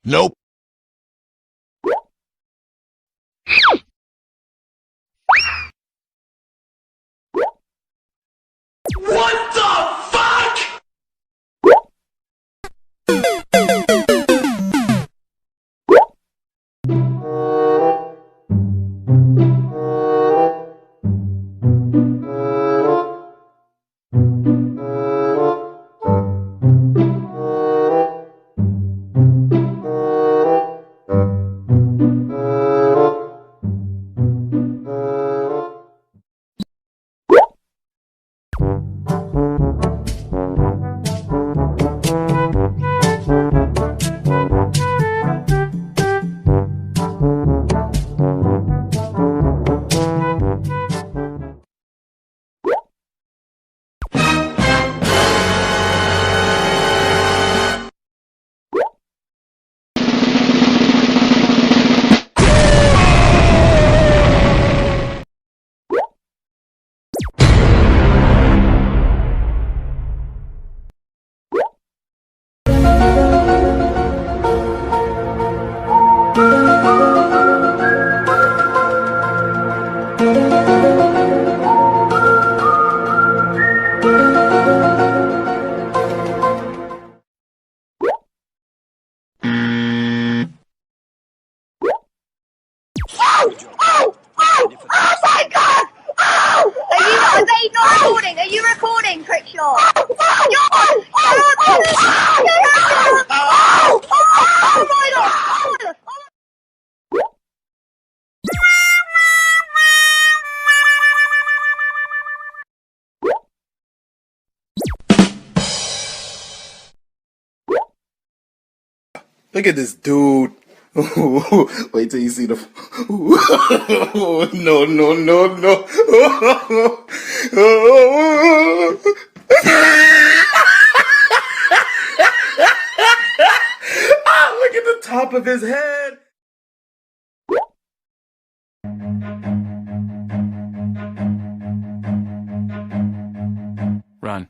Nope. What the fuck? Oh my god! Oh! Are they not recording? Are you recording, Crickshaw? John! John! Oh my god! Look at this dude. Wait till you see the. No, no, no, no. Look at the top of his head. Run.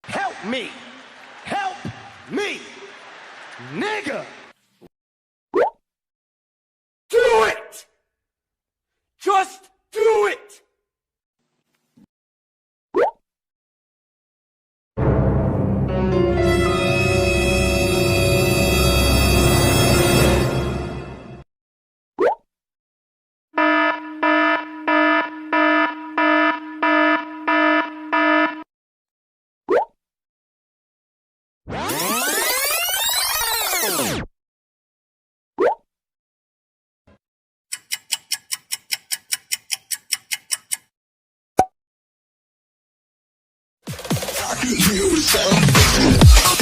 Help me! Help me! Nigga! Do it! Just do it! You sound